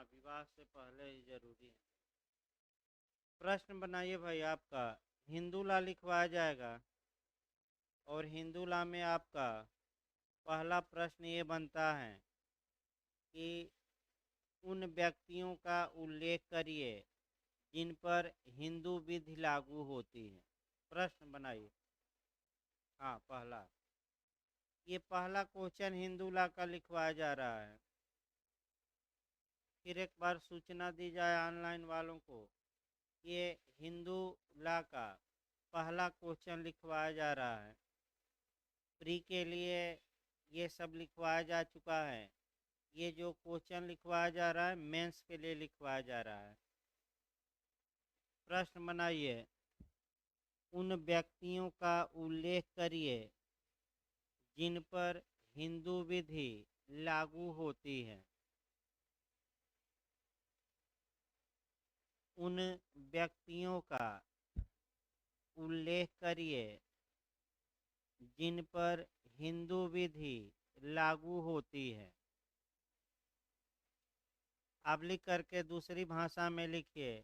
हाँ, विवाह से पहले ही जरूरी है। प्रश्न बनाइए भाई आपका। हिंदू ला लिखवाया जाएगा और हिंदू ला में आपका पहला प्रश्न ये बनता है कि उन व्यक्तियों का उल्लेख करिए जिन पर हिंदू विधि लागू होती है। प्रश्न बनाइए। हाँ, पहला। ये पहला क्वेश्चन हिंदू ला का लिखवाया जा रहा है। फिर एक बार सूचना दी जाए ऑनलाइन वालों को, ये हिंदू ला का पहला क्वेश्चन लिखवाया जा रहा है। प्री के लिए ये सब लिखवाया जा चुका है। ये जो क्वेश्चन लिखवाया जा रहा है मेंस के लिए लिखवाया जा रहा है। प्रश्न बनाइए। उन व्यक्तियों का उल्लेख करिए जिन पर हिंदू विधि लागू होती है। उन व्यक्तियों का उल्लेख करिए जिन पर हिंदू विधि लागू होती है। आप लिख करके दूसरी भाषा में लिखिए।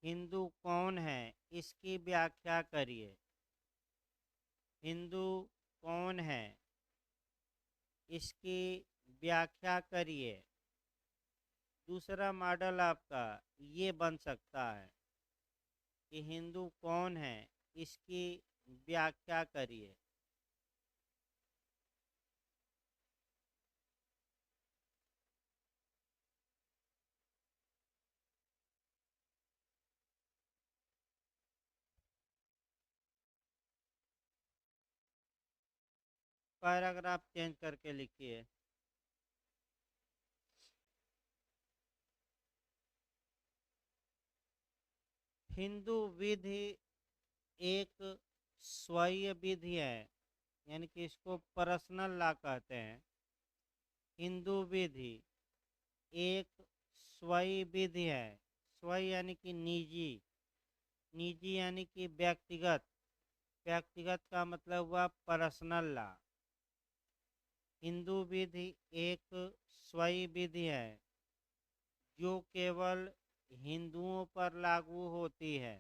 हिंदू कौन है, इसकी व्याख्या करिए। हिंदू कौन है, इसकी व्याख्या करिए। दूसरा मॉडल आपका ये बन सकता है कि हिंदू कौन है, इसकी व्याख्या करिए। पैराग्राफ चेंज करके लिखिए। हिंदू विधि एक स्वयं विधि है, यानी कि इसको पर्सनल लॉ कहते हैं। हिंदू विधि एक स्वयं विधि है। स्वयं यानी कि निजी, निजी यानी कि व्यक्तिगत, व्यक्तिगत का मतलब हुआ पर्सनल लॉ। हिंदू विधि एक स्वयं विधि है जो केवल हिंदुओं पर लागू होती है,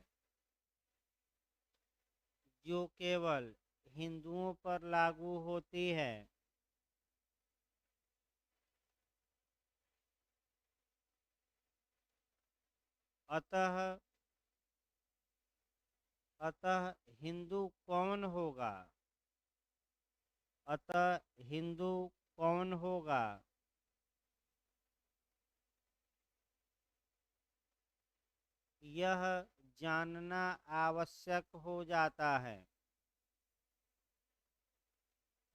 जो केवल हिंदुओं पर लागू होती है। अतः अतः हिंदू कौन होगा, अतः हिंदू कौन होगा, यह जानना आवश्यक हो जाता है।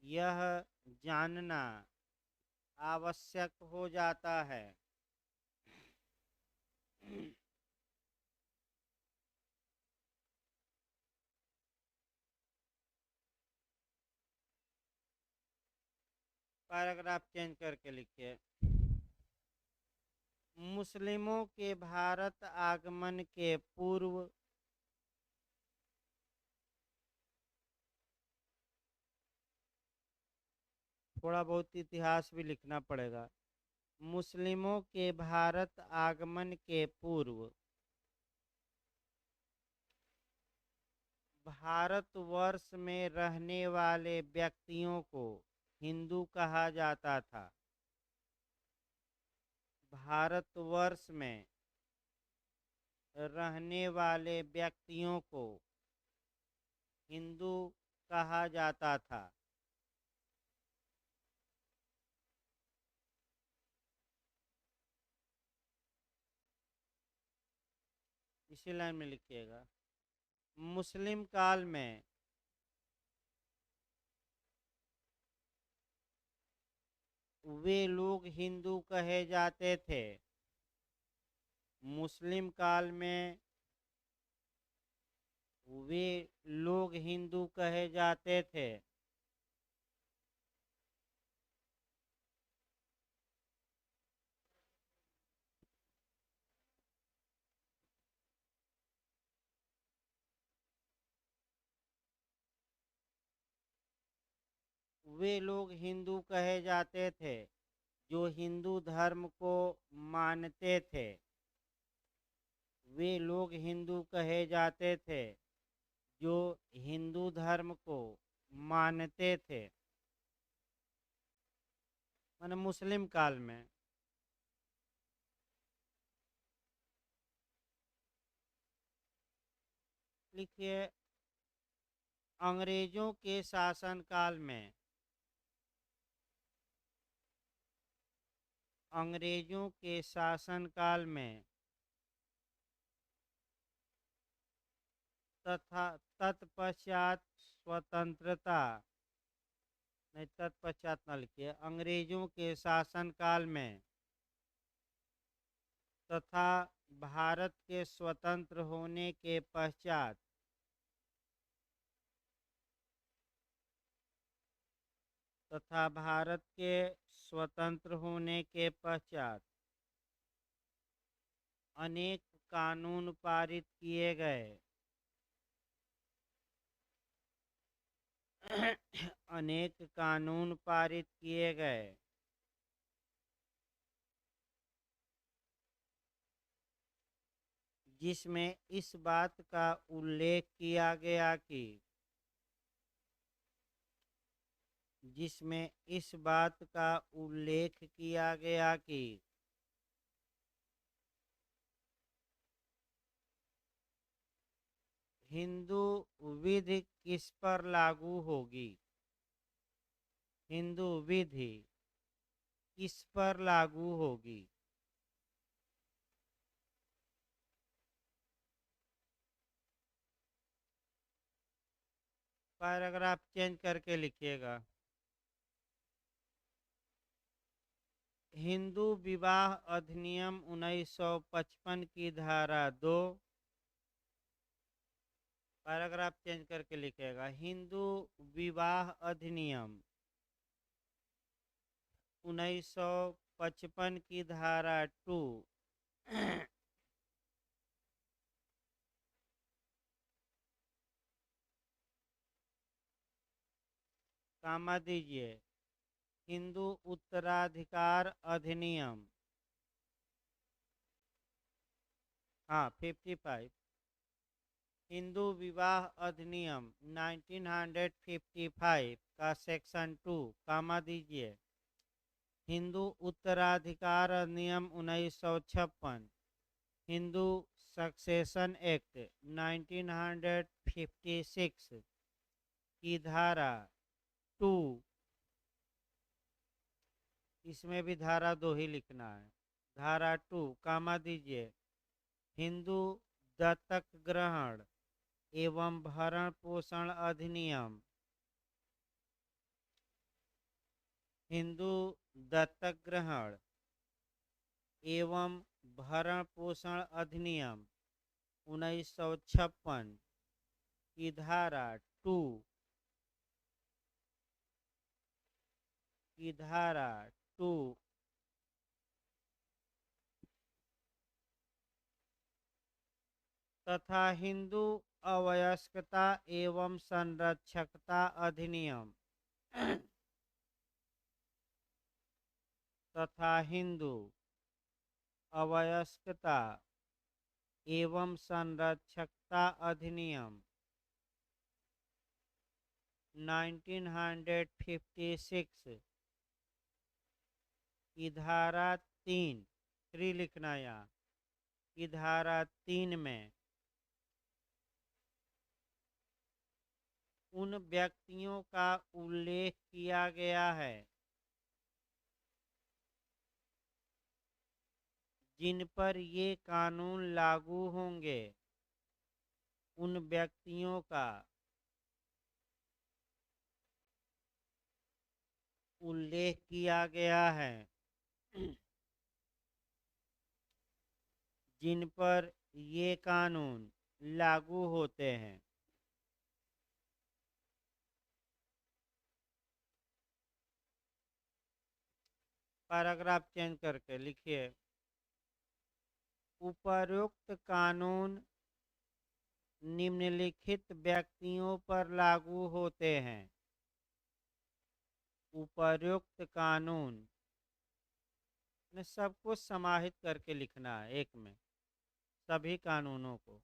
यह जानना आवश्यक हो जाता है। पैराग्राफ चेंज करके लिखिए। मुस्लिमों के भारत आगमन के पूर्व थोड़ा बहुत इतिहास भी लिखना पड़ेगा। मुस्लिमों के भारत आगमन के पूर्व भारतवर्ष में रहने वाले व्यक्तियों को हिंदू कहा जाता था। भारतवर्ष में रहने वाले व्यक्तियों को हिंदू कहा जाता था। इसी लाइन में लिखिएगा। मुस्लिम काल में वे लोग हिंदू कहे जाते थे। मुस्लिम काल में वे लोग हिंदू कहे जाते थे। वे लोग हिंदू कहे जाते थे जो हिंदू धर्म को मानते थे वे लोग हिंदू कहे जाते थे। जो हिंदू धर्म को मानते थे माने मुस्लिम काल में। लिखिए अंग्रेजों के शासन काल में। अंग्रेजों के शासन काल में तथा तत्पश्चात स्वतंत्रता नहीं, तत्पश्चात न लिखिए, अंग्रेजों के शासन काल में तथा भारत के स्वतंत्र होने के पश्चात तथा भारत के स्वतंत्र होने के पश्चात अनेक कानून पारित किए गए। अनेक कानून पारित किए गए जिसमें इस बात का उल्लेख किया गया कि हिंदू विधि किस पर लागू होगी। हिंदू विधि किस पर लागू होगी। पैराग्राफ चेंज करके लिखिएगा। हिंदू विवाह अधिनियम 1955 की धारा 2। पैराग्राफ चेंज करके लिखेगा। हिंदू विवाह अधिनियम 1955 की धारा 2 कामा दीजिए। हिंदू उत्तराधिकार अधिनियम, हाँ 55। हिंदू विवाह अधिनियम 1955 का सेक्शन 2 कामा दीजिए। हिंदू उत्तराधिकार अधिनियम 1956। हिंदू सक्सेशन एक्ट 1956 की धारा 2, इसमें भी धारा 2 ही लिखना है। धारा 2 कामा दीजिए। हिंदू दत्तक ग्रहण एवं भरण पोषण अधिनियम, हिंदू दत्तक ग्रहण एवं भरण पोषण अधिनियम 1956 की धारा 2 तथा हिंदू अवयस्कता एवं संरक्षकता अधिनियम तथा हिंदू अवयस्कता एवं संरक्षकता अधिनियम 1956 की धारा 3 लिखना यहाँ की धारा 3 में उन व्यक्तियों का उल्लेख किया गया है जिन पर ये कानून लागू होंगे। उन व्यक्तियों का उल्लेख किया गया है जिन पर ये कानून लागू होते हैं। पैराग्राफ चेंज करके लिखिए। उपरोक्त कानून निम्नलिखित व्यक्तियों पर लागू होते हैं। उपरोक्त कानून ने सब कुछ समाहित करके लिखना है एक में, सभी कानूनों को।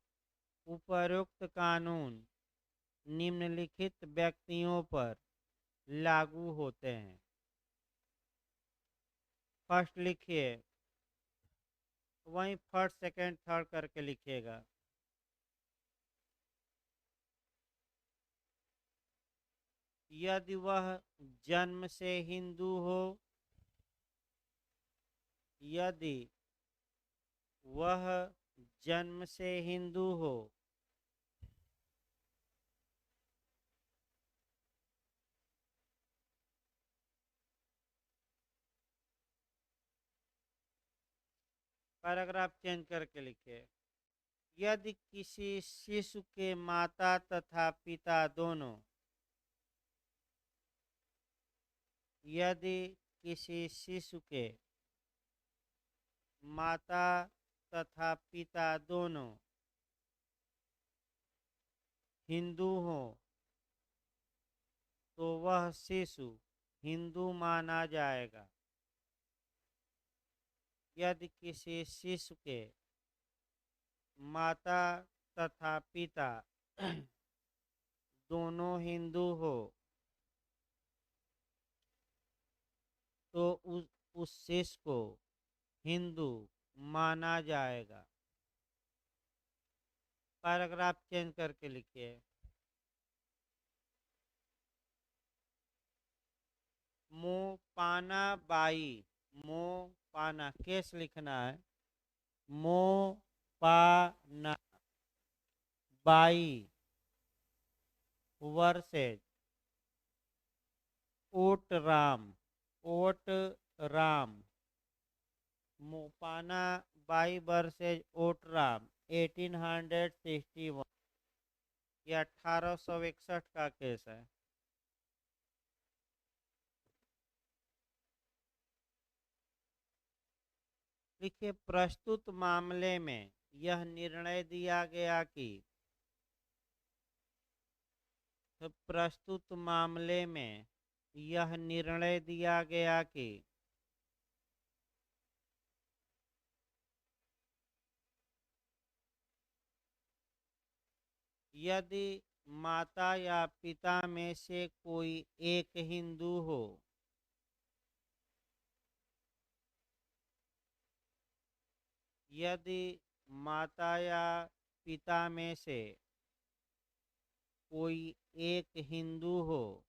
उपरोक्त कानून निम्नलिखित व्यक्तियों पर लागू होते हैं। फर्स्ट लिखिए, वहीं फर्स्ट सेकंड थर्ड करके लिखिएगा। यदि वह जन्म से हिंदू हो, यदि वह जन्म से हिंदू हो, पैराग्राफ चेंज करके लिखिए। यदि किसी शिशु के माता तथा पिता दोनों, यदि किसी शिशु के माता तथा पिता दोनों हिंदू हो, तो वह शिशु हिंदू माना जाएगा। यदि किसी शिशु के माता तथा पिता दोनों हिंदू हो, तो उस शिशु को हिंदू माना जाएगा। पैराग्राफ चेंज करके लिखिए। मोपाना बाई, मोपाना केस लिखना है। मोपाना बाई वर्सेज ओटराम, ओटराम, मोपाना बाई वर्सेज ओटराम 1861, यह 1861 का केस है। देखिए, प्रस्तुत मामले में यह निर्णय दिया गया कि प्रस्तुत मामले में यह निर्णय दिया गया कि यदि माता या पिता में से कोई एक हिंदू हो, यदि माता या पिता में से कोई एक हिंदू हो,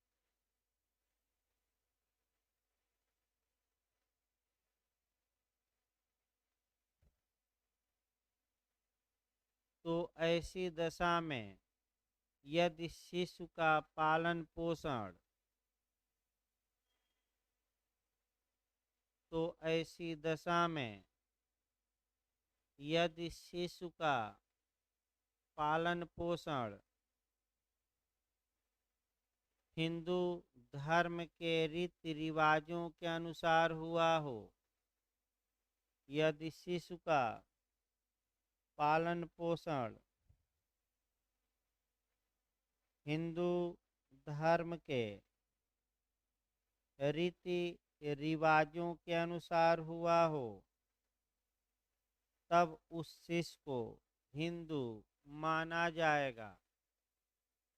तो ऐसी दशा में यदि शिशु का पालन पोषण, तो ऐसी दशा में यदि शिशु का पालन पोषण हिंदू धर्म के रीति रिवाजों के अनुसार हुआ हो, यदि शिशु का पालन पोषण हिंदू धर्म के रीति रिवाजों के अनुसार हुआ हो, तब उस शिशु को हिंदू माना जाएगा,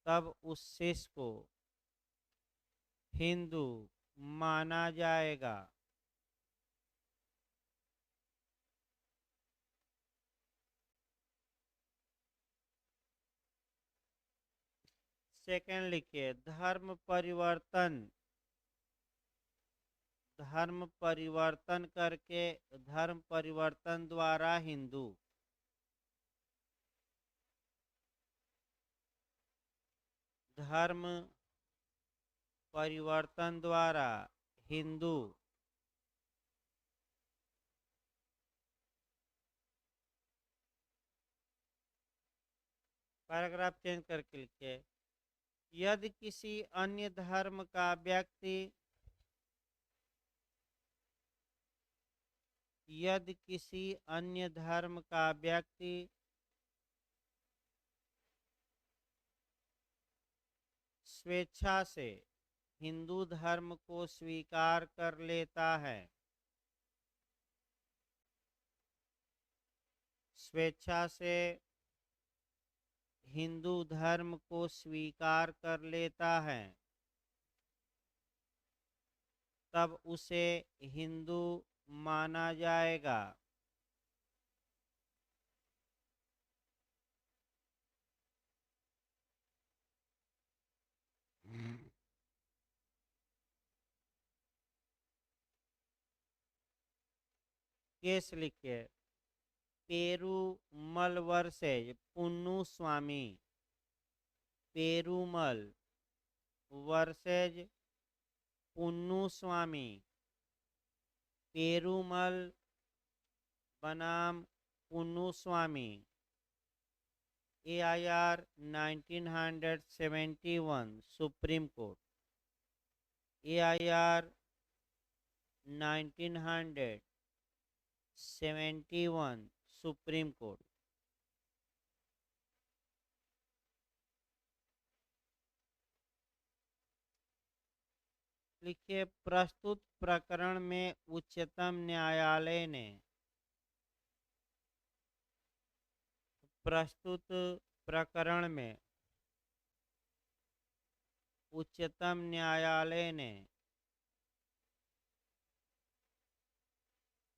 तब उस शिशु को हिंदू माना जाएगा। सेकंड लिखिए, धर्म परिवर्तन, धर्म परिवर्तन करके, धर्म परिवर्तन द्वारा हिंदू, धर्म परिवर्तन द्वारा हिंदू, पैराग्राफ चेंज करके लिखिए। यदि किसी अन्य धर्म का व्यक्ति, यदि किसी अन्य धर्म का व्यक्ति स्वेच्छा से हिंदू धर्म को स्वीकार कर लेता है, स्वेच्छा से हिंदू धर्म को स्वीकार कर लेता है तब उसे हिंदू माना जाएगा। केस लिखिए। पेरूमल वर्सेज पुन्नू स्वामी। पेरूमल वर्सेज पुन्नू स्वामी। पेरूमल बनाम पुन्नू स्वामी। AIR 1971 supreme court. AIR 1971 supreme court. लिखिए प्रस्तुत प्रकरण में उच्चतम न्यायालय ने प्रस्तुत प्रकरण में उच्चतम न्यायालय ने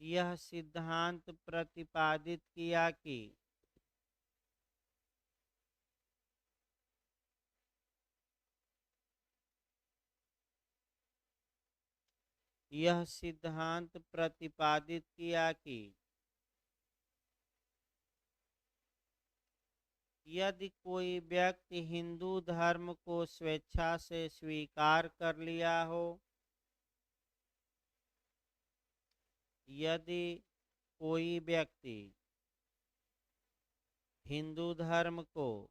यह सिद्धांत प्रतिपादित किया कि यह सिद्धांत प्रतिपादित किया कि यदि कोई व्यक्ति हिंदू धर्म को स्वेच्छा से स्वीकार कर लिया हो, यदि कोई व्यक्ति हिंदू धर्म को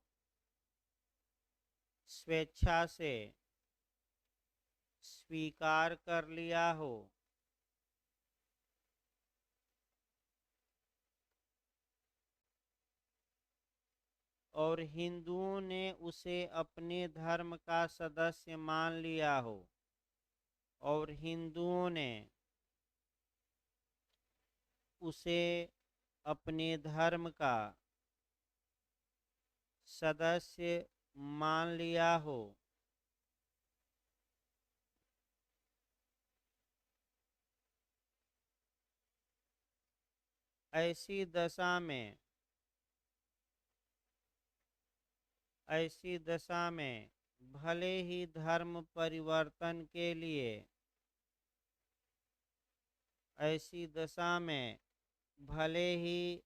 स्वेच्छा से स्वीकार कर लिया हो, और हिंदुओं ने उसे अपने धर्म का सदस्य मान लिया हो, और हिंदुओं ने उसे अपने धर्म का सदस्य मान लिया हो, ऐसी दशा में भले ही धर्म परिवर्तन के लिए ऐसी दशा में भले ही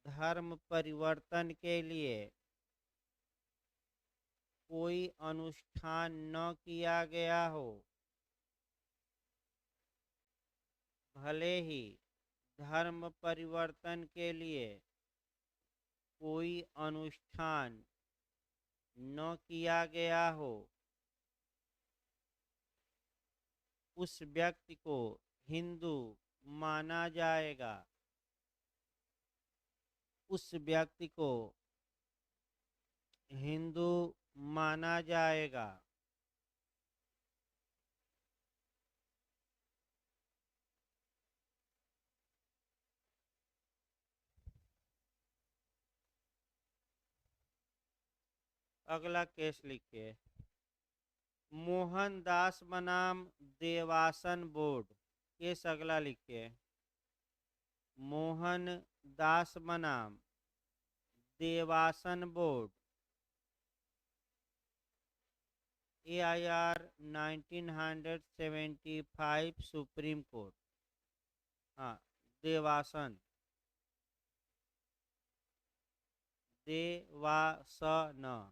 धर्म परिवर्तन के लिए कोई अनुष्ठान न किया गया हो, भले ही धर्म परिवर्तन के लिए कोई अनुष्ठान न किया गया हो, उस व्यक्ति को हिंदू माना जाएगा। उस व्यक्ति को हिंदू माना जाएगा। अगला केस लिखिए। मोहनदास बनाम देवासन बोर्ड। केस अगला लिखिए। मोहनदास बनाम देवासन बोर्ड। AIR 1975 supreme court. हाँ, देवासन देवासन।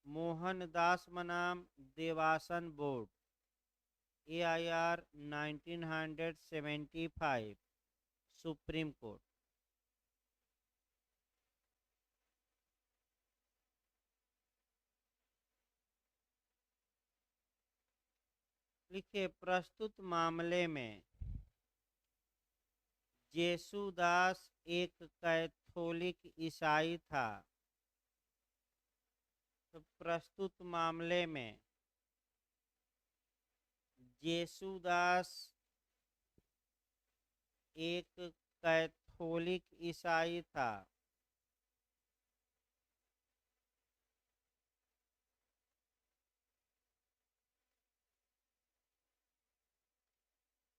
मोहनदास बनाम देवासन बोर्ड। AIR 1975 supreme court. लिखिए प्रस्तुत मामले में येसुदास एक कैथोलिक ईसाई था। तो प्रस्तुत मामले में येसुदास एक कैथोलिक कैथोलिक ईसाई था।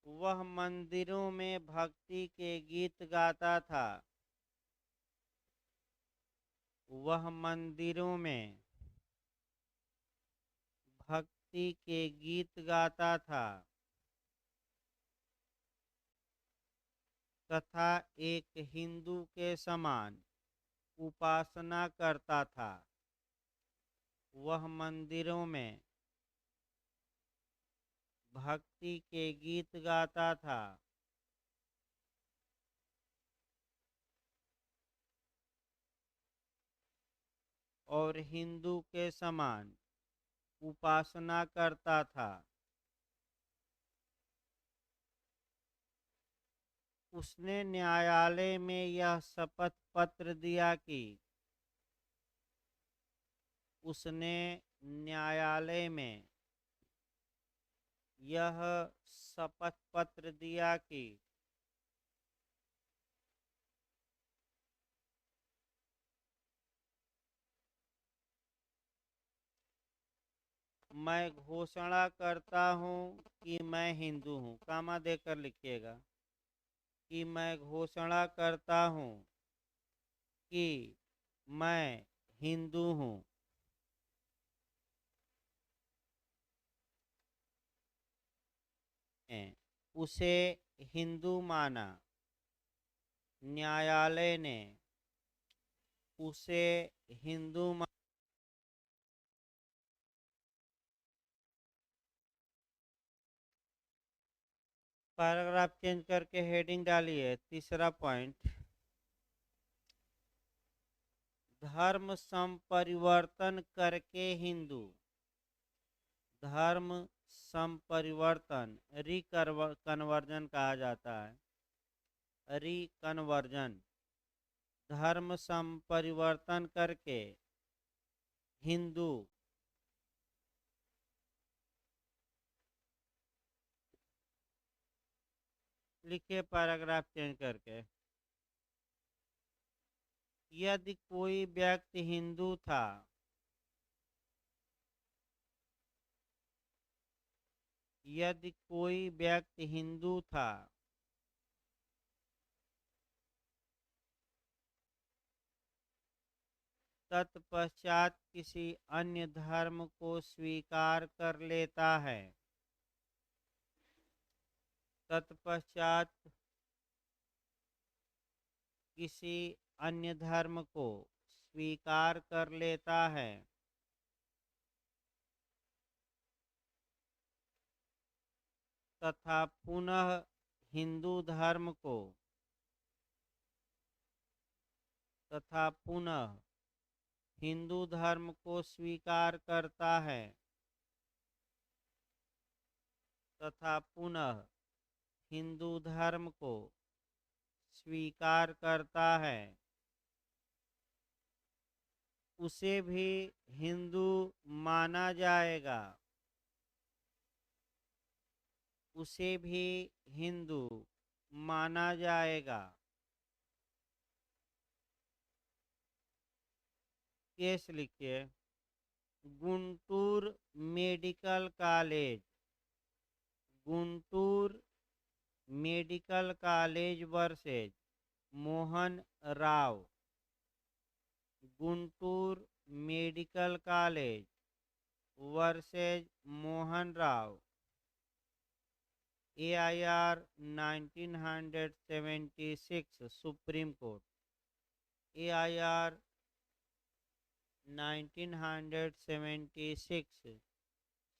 वह मंदिरों में भक्ति के गीत गाता था। वह मंदिरों में भक्ति के गीत गाता था तथा एक हिंदू के समान उपासना करता था। वह मंदिरों में भक्ति के गीत गाता था और हिंदू के समान उपासना करता था। उसने न्यायालय में यह शपथ पत्र दिया कि उसने न्यायालय में यह शपथ पत्र दिया कि मैं घोषणा करता हूँ कि मैं हिंदू हूँ। कामा देकर लिखिएगा कि मैं घोषणा करता हूँ कि मैं हिंदू हूँ। उसे हिंदू माना। न्यायालय ने उसे हिंदू माना। पैराग्राफ चेंज करके हेडिंग डालिए। तीसरा पॉइंट, धर्म संपरिवर्तन करके हिंदू। धर्म संपरिवर्तन रिकन्वर्जन कहा जाता है। रिकन्वर्जन धर्म संपरिवर्तन करके हिंदू लिखिए पैराग्राफ चेंज करके। यदि कोई व्यक्ति हिंदू था यदि कोई व्यक्ति हिंदू था तत्पश्चात किसी अन्य धर्म को स्वीकार कर लेता है। तत्पश्चात किसी अन्य धर्म को स्वीकार कर लेता है तथा पुनः हिंदू धर्म को हिंदू धर्म को स्वीकार करता है तथा पुनः हिंदू धर्म को स्वीकार करता है, उसे भी हिंदू माना जाएगा। उसे भी हिंदू माना जाएगा। केस लिखिए। Guntur medical college. Guntur medical college versus Mohan Rao. Guntur medical college versus Mohan Rao. AIR 1976 supreme court. AIR 1976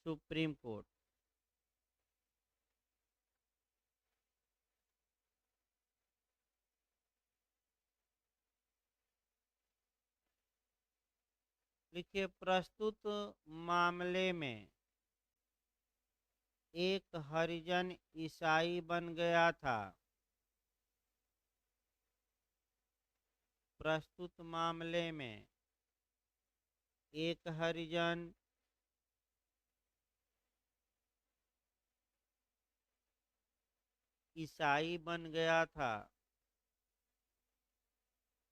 supreme court. लिखिए, प्रस्तुत मामले में एक हरिजन ईसाई बन गया था। प्रस्तुत मामले में एक हरिजन ईसाई बन गया था।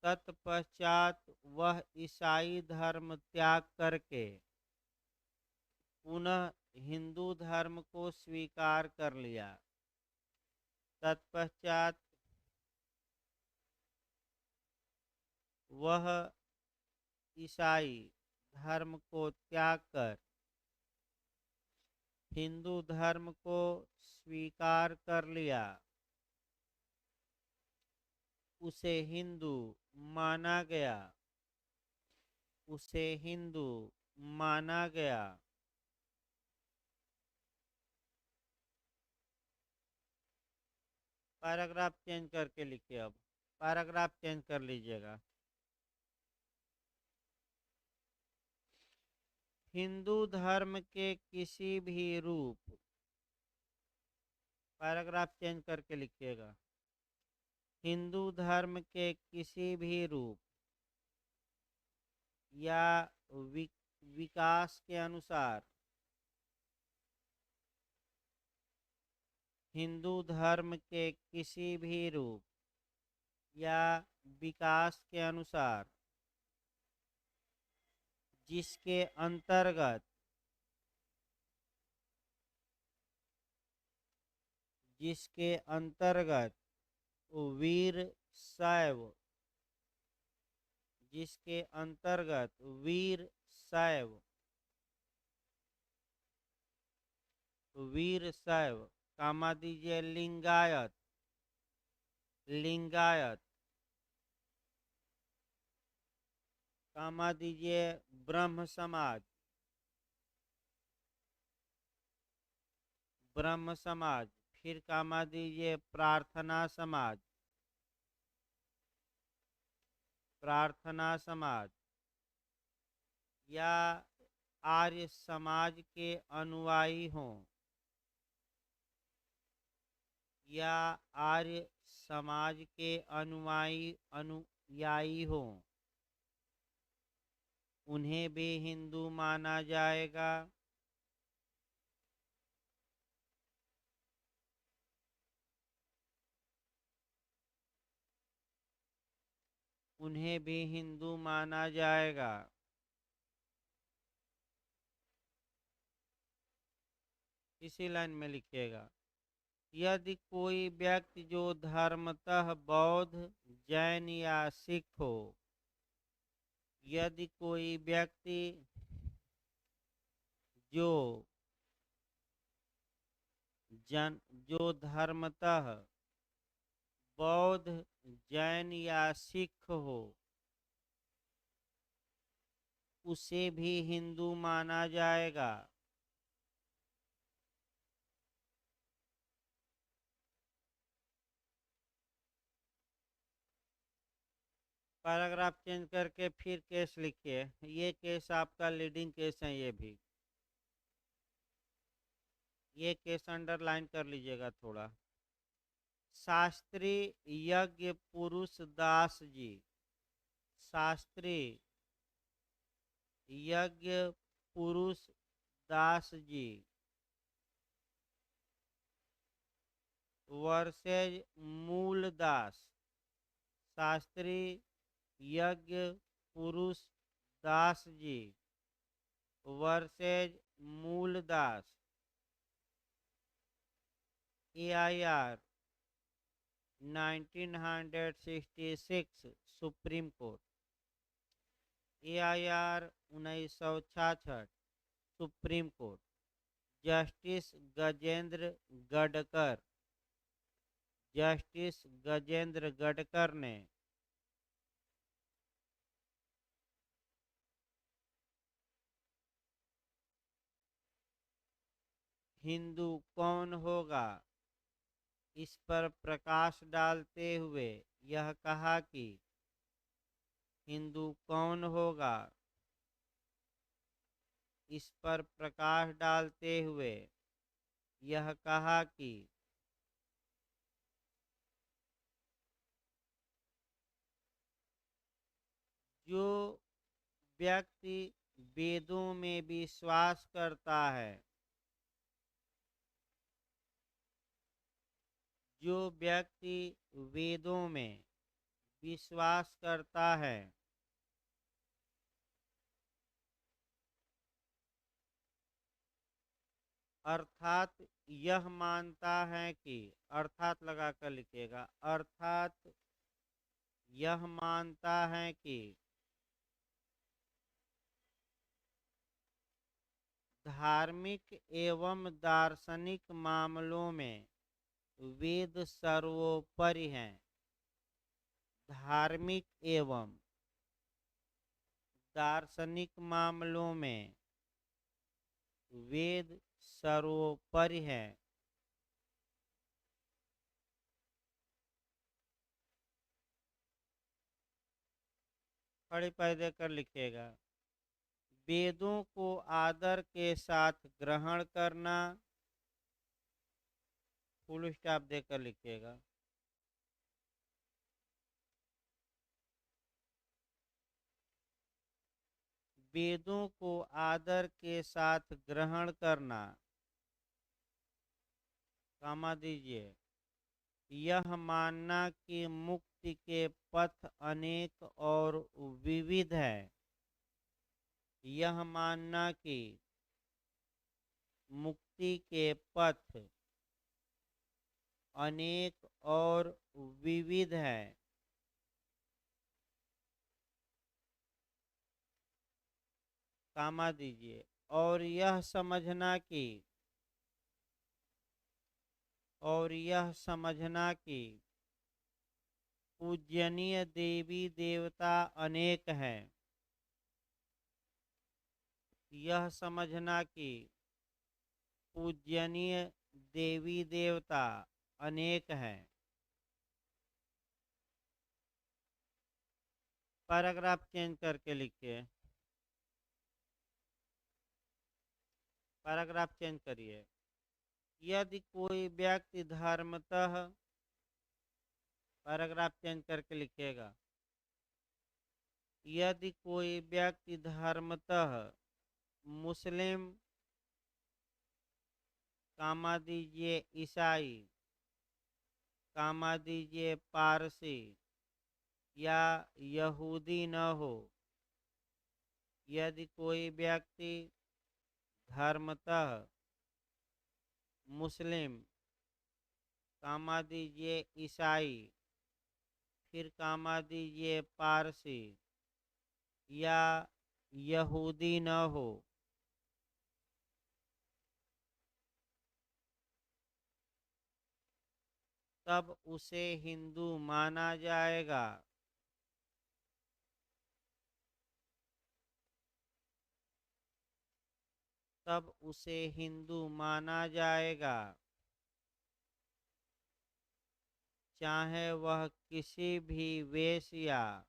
तत्पश्चात वह ईसाई धर्म त्याग करके पुनः हिंदू धर्म को स्वीकार कर लिया। तत्पश्चात वह ईसाई धर्म को त्याग कर हिंदू धर्म को स्वीकार कर लिया। उसे हिंदू माना गया। उसे हिंदू माना गया। पैराग्राफ चेंज करके लिखिए। अब पैराग्राफ चेंज कर लीजिएगा। हिंदू धर्म के किसी भी रूप, पैराग्राफ चेंज करके लिखिएगा। हिंदू धर्म के किसी भी रूप या विकास के अनुसार हिंदू धर्म के किसी भी रूप या विकास के अनुसार जिसके अंतर्गत वीर शैव जिसके अंतर्गत वीर शैव कामा दीजिए लिंगायत कामा दीजिए ब्रह्म समाज, फिर कामा दीजिए प्रार्थना समाज या आर्य समाज के अनुयायी हों या आर्य समाज के अनुयायी हों, उन्हें भी हिंदू माना जाएगा। उन्हें भी हिंदू माना जाएगा। इसी लाइन में लिखिएगा। यदि कोई व्यक्ति जो धर्मतः बौद्ध, जैन या सिख हो, यदि कोई व्यक्ति जो धर्मतः बौद्ध, जैन या सिख हो, उसे भी हिंदू माना जाएगा। पैराग्राफ चेंज करके फिर केस लिखिए। ये केस आपका लीडिंग केस है। ये केस अंडरलाइन कर लीजिएगा थोड़ा। शास्त्री यज्ञ पुरुष दास जी, Shastri Yagna Purush Das ji versus मूलदास, Shastri Yagna Purush Das ji versus Muldas, AIR 1966 supreme court, AIR 1966 supreme court, justice Gajendra Gadkar ने हिंदू कौन होगा इस पर प्रकाश डालते हुए यह कहा कि हिंदू कौन होगा इस पर प्रकाश डालते हुए यह कहा कि जो व्यक्ति वेदों में विश्वास करता है, जो व्यक्ति वेदों में विश्वास करता है। अर्थात यह मानता है कि, अर्थात लगाकर लिखिएगा, अर्थात यह मानता है कि धार्मिक एवं दार्शनिक मामलों में वेद सर्वोपरि हैं। धार्मिक एवं दार्शनिक मामलों में वेद सर्वोपरि है। खड़ी पैदे कर लिखिएगा। वेदों को आदर के साथ ग्रहण करना, फुल स्टॉप देकर लिखिएगा। वेदों को आदर के साथ ग्रहण करना, कामा दीजिए, यह मानना कि मुक्ति के पथ अनेक और विविध है। यह मानना कि मुक्ति के पथ अनेक और विविध है। कामा दीजिए, और यह समझना कि पूजनीय देवी देवता अनेक हैं। यह समझना कि पूजनीय देवी देवता अनेक हैं। पैराग्राफ चेंज करके लिखिए। पैराग्राफ चेंज करिए। यदि कोई व्यक्ति धर्मतः, पैराग्राफ चेंज करके लिखिएगा। यदि कोई व्यक्ति धर्मतः मुस्लिम, कामा दीजिए ईसाई, कामा दीजिए पारसी या यहूदी न हो, यदि कोई व्यक्ति धर्मतः मुस्लिम, कामा दीजिए ईसाई, फिर कामा दीजिए पारसी या यहूदी न हो, तब उसे हिंदू माना जाएगा। तब उसे हिंदू माना जाएगा, चाहे वह किसी भी वेश या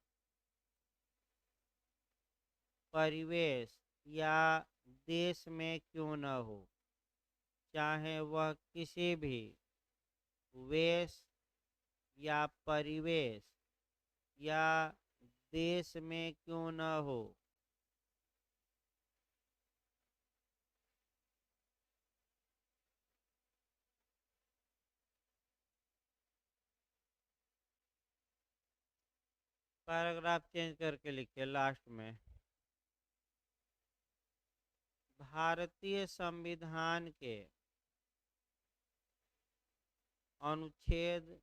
परिवेश या देश में क्यों न हो। चाहे वह किसी भी वेश या परिवेश या देश में क्यों न हो। पैराग्राफ चेंज करके लिखिए लास्ट में। भारतीय संविधान के अनुच्छेद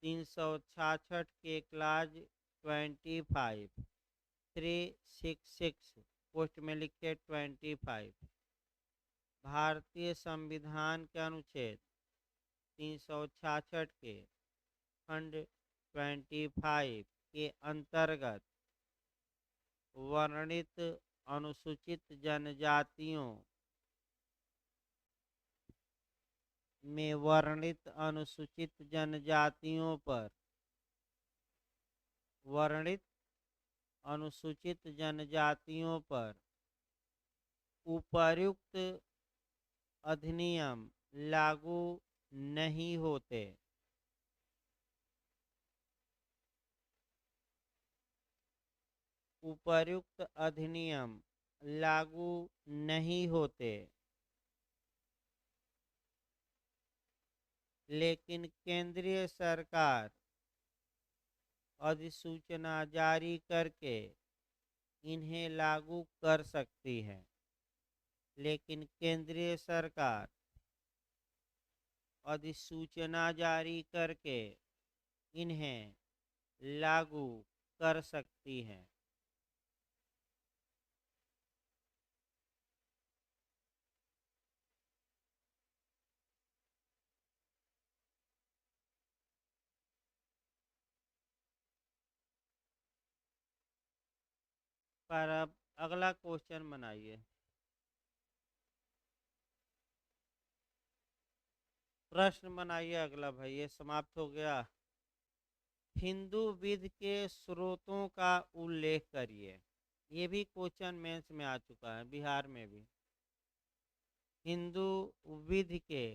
366 के क्लाज 25 366 पोस्ट में लिखे 25। भारतीय संविधान के अनुच्छेद 366 के खंड 25 के अंतर्गत वर्णित अनुसूचित जनजातियों में वर्णित अनुसूचित जनजातियों पर उपर्युक्त अधिनियम लागू नहीं होते। उपर्युक्त अधिनियम लागू नहीं होते। लेकिन केंद्रीय सरकार अधिसूचना जारी करके इन्हें लागू कर सकती है। लेकिन केंद्रीय सरकार अधिसूचना जारी करके इन्हें लागू कर सकती है। पर अब अगला क्वेश्चन बनाइए। प्रश्न बनाइए अगला भाई, ये समाप्त हो गया। हिंदू विधि के स्रोतों का उल्लेख करिए। ये भी क्वेश्चन मेंस में आ चुका है, बिहार में भी। हिंदू विधि के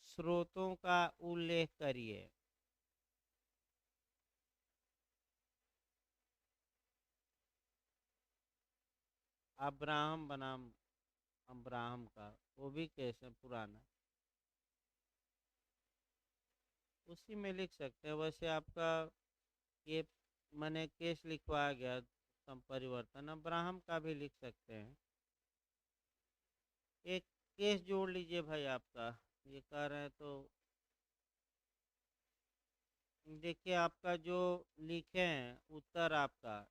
स्रोतों का उल्लेख करिए। अब्राहम बनाम अब्राहम का वो भी केस है पुराना, उसी में लिख सकते हैं। वैसे आपका ये मैंने केस लिखवाया गया संपरिवर्तन, अब्राहम का भी लिख सकते हैं। एक केस जोड़ लीजिए भाई आपका, ये कह रहे हैं तो देखिए आपका जो लिखे हैं उत्तर आपका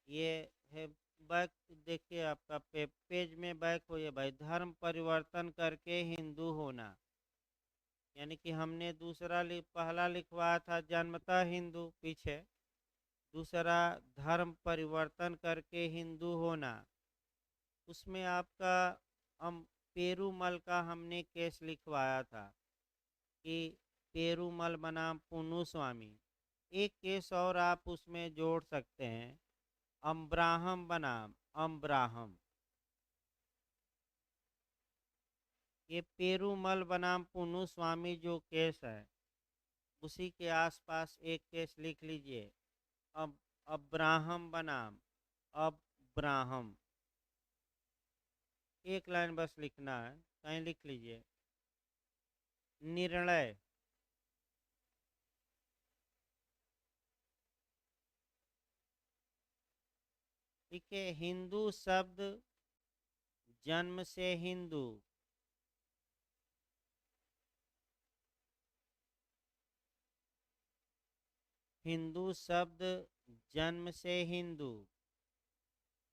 ये है। बैक देखिए आपका पेज में बैक होइए भाई। धर्म परिवर्तन करके हिंदू होना, यानी कि हमने दूसरा पहला लिखवाया था जन्मतः हिंदू पीछे, दूसरा धर्म परिवर्तन करके हिंदू होना। उसमें आपका हम पेरूमल का हमने केस लिखवाया था कि पेरूमल बनाम पुन्नु स्वामी। एक केस और आप उसमें जोड़ सकते हैं, अम्ब्राहम बनाम अम्ब्राहम। ये पेरूमल बनाम पुन्नु स्वामी जो केस है उसी के आसपास एक केस लिख लीजिए, अब अब्राहम बनाम अब्राहम। एक लाइन बस लिखना है, कहीं लिख लीजिए। निर्णय ठीक है। हिंदू शब्द जन्म से हिंदू, हिंदू शब्द जन्म से हिंदू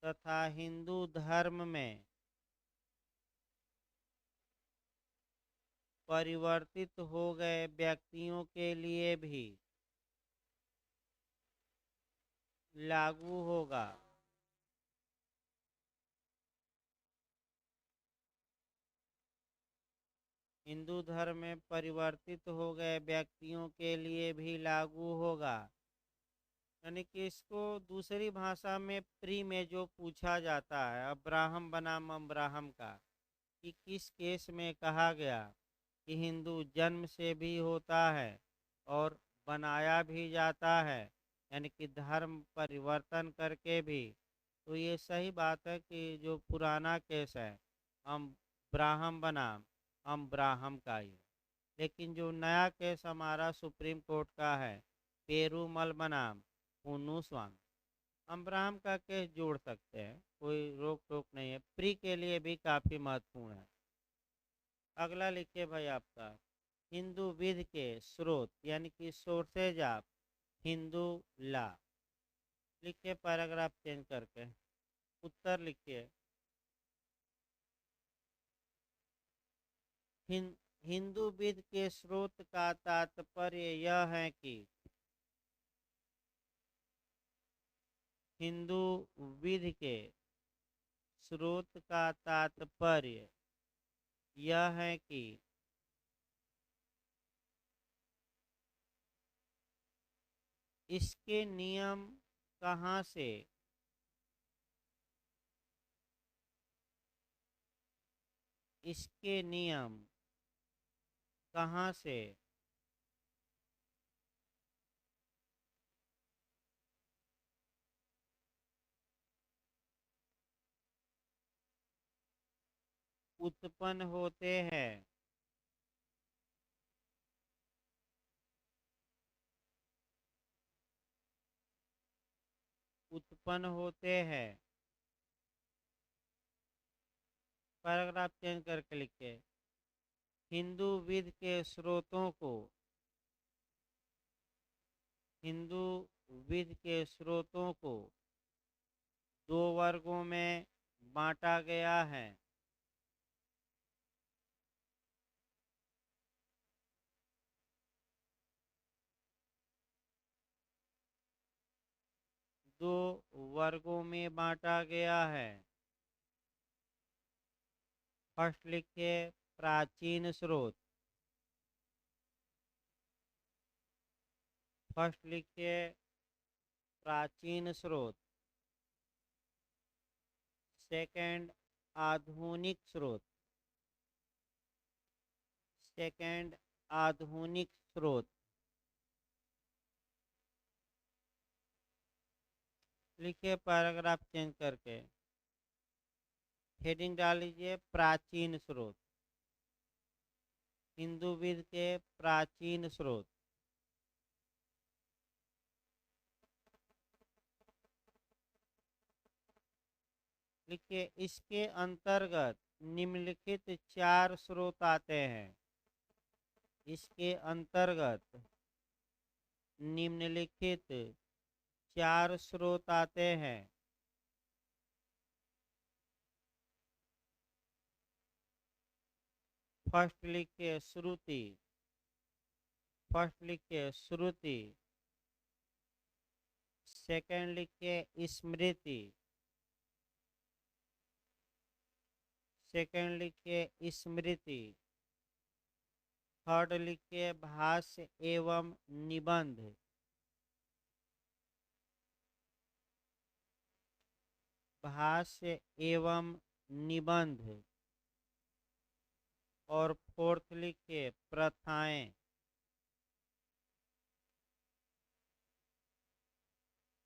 तथा हिंदू धर्म में परिवर्तित हो गए व्यक्तियों के लिए भी लागू होगा। हिंदू धर्म में परिवर्तित हो गए व्यक्तियों के लिए भी लागू होगा। यानी कि इसको दूसरी भाषा में प्री में जो पूछा जाता है अब्राहम बनाम अब्राहम का, कि किस केस में कहा गया कि हिंदू जन्म से भी होता है और बनाया भी जाता है, यानी कि धर्म परिवर्तन करके भी। तो ये सही बात है कि जो पुराना केस है हम ब्राह्म बनाम हम ब्राह्म का ही। लेकिन जो नया केस हमारा सुप्रीम कोर्ट का है पेरूमल बनाम पुन्नु स्वामी, हम ब्राह्म का केस जोड़ सकते हैं, कोई रोक टोक नहीं है। प्री के लिए भी काफ़ी महत्वपूर्ण है। अगला लिखिए भाई आपका हिंदू विधि के स्रोत, यानी कि सोर्सेज ऑफ हिंदू लॉ। लिखिए पैराग्राफ चेंज करके, उत्तर लिखिए। हिंदू विधि के स्रोत का तात्पर्य यह है कि हिंदू विधि के स्रोत का तात्पर्य यह है कि इसके नियम कहाँ से इसके नियम कहाँ से उत्पन्न होते हैं उत्पन्न होते हैं। पैराग्राफ चेंज करके लिखे, हिंदू विद के स्रोतों को, हिंदू विद के स्रोतों को दो वर्गों में बांटा गया है। दो वर्गों में बांटा गया है। फर्स्ट लिखिए प्राचीन स्रोत, फर्स्ट लिखिए प्राचीन स्रोत। सेकंड आधुनिक स्रोत, सेकंड आधुनिक स्रोत। लिखिए पैराग्राफ चेंज करके, हेडिंग डाल लीजिए प्राचीन स्रोत, हिंदू विद के प्राचीन स्रोत। लिखिए इसके अंतर्गत निम्नलिखित चार स्रोत आते हैं। इसके अंतर्गत निम्नलिखित चार स्रोत आते हैं। फर्स्ट लिखिए श्रुति, फर्स्ट लिखिए श्रुति। सेकंड लिखिए स्मृति, सेकंड लिखिए स्मृति। थर्ड लिखिए भाष्य एवं निबंध, भाष्य एवं निबंध। और फोर्थ लिखिए प्रथाएं,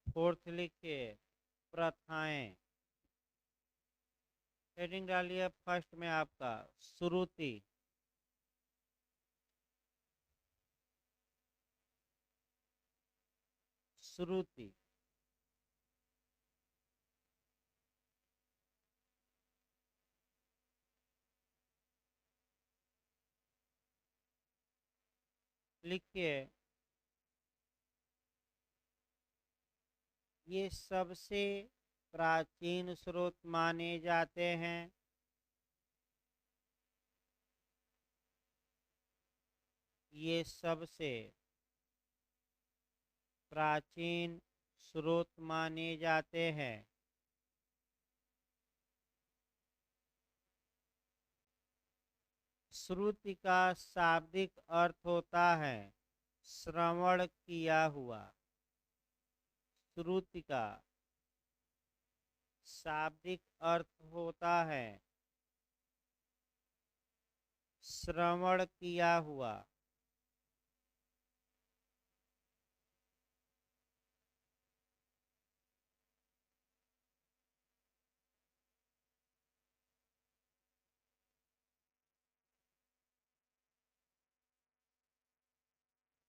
फोर्थ लिखिए प्रथाएं। हेडिंग डालिए फर्स्ट में आपका श्रुति, श्रुति। लिखिए ये सबसे प्राचीन स्रोत माने जाते हैं। ये सबसे प्राचीन स्रोत माने जाते हैं। श्रुति का शाब्दिक अर्थ होता है श्रवण किया हुआ। श्रुति का शाब्दिक अर्थ होता है श्रवण किया हुआ।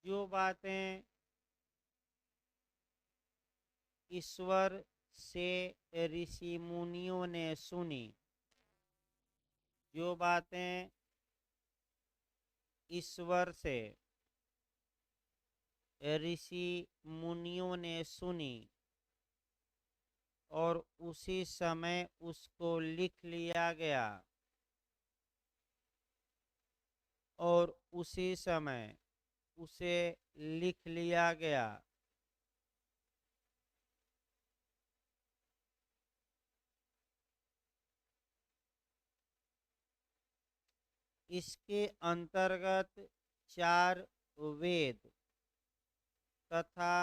जो बातें ईश्वर से ऋषि मुनियों ने सुनी, जो बातें ईश्वर से ऋषि मुनियों ने सुनी और उसी समय उसको लिख लिया गया, और उसी समय उसे लिख लिया गया। इसके अंतर्गत 4 वेद तथा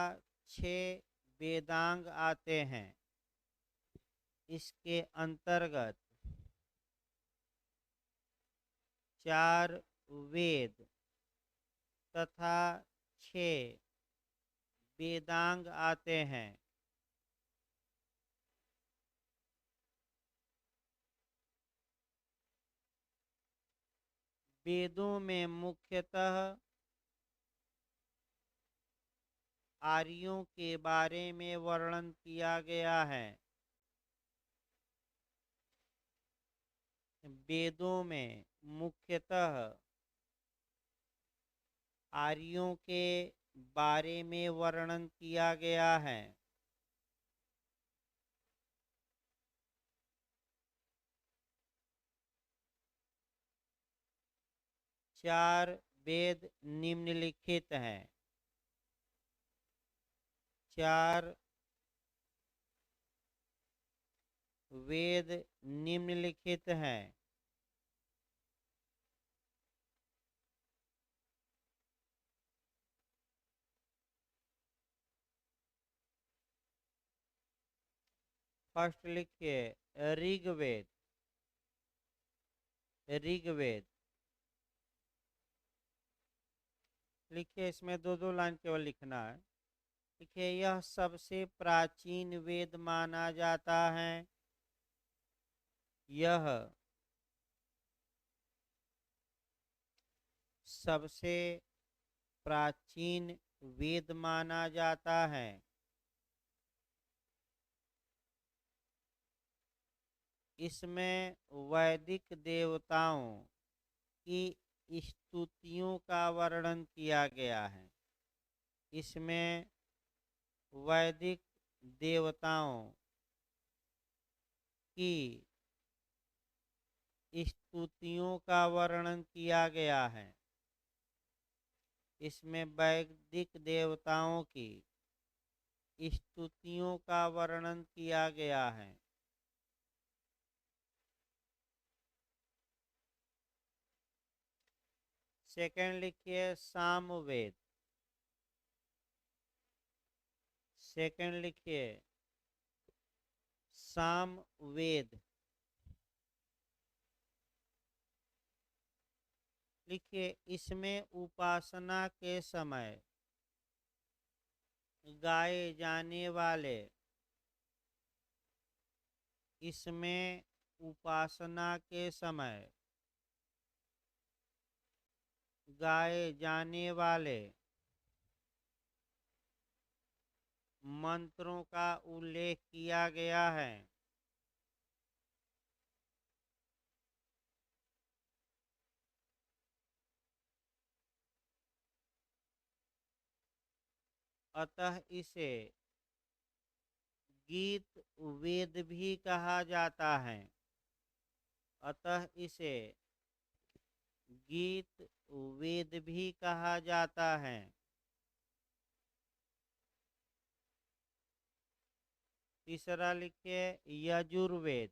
6 वेदांग आते हैं। इसके अंतर्गत 4 वेद तथा 6 वेदांग आते हैं। वेदों में मुख्यतः आर्यों के बारे में वर्णन किया गया है। वेदों में मुख्यतः आर्यों के बारे में वर्णन किया गया है। चार वेद निम्नलिखित हैं। चार वेद निम्नलिखित हैं। फर्स्ट लिखिए ऋग्वेद। ऋग्वेद लिखिए, इसमें दो दो लाइन केवल लिखना है। देखिए, यह सबसे प्राचीन वेद माना जाता है। यह सबसे प्राचीन वेद माना जाता है। इसमें वैदिक देवताओं की स्तुतियों का वर्णन किया गया है। इसमें वैदिक देवताओं की स्तुतियों का वर्णन किया गया है। इसमें वैदिक देवताओं की स्तुतियों का वर्णन किया गया है। सेकंड लिखिए सामवेद। सेकंड लिखिए सामवेद। लिखिए, इसमें उपासना के समय गाए जाने वाले इसमें उपासना के समय गाए जाने वाले मंत्रों का उल्लेख किया गया है। अतः इसे गीत वेद भी कहा जाता है। अतः इसे गीत वेद भी कहा जाता है। तीसरा लिखिए यजुर्वेद।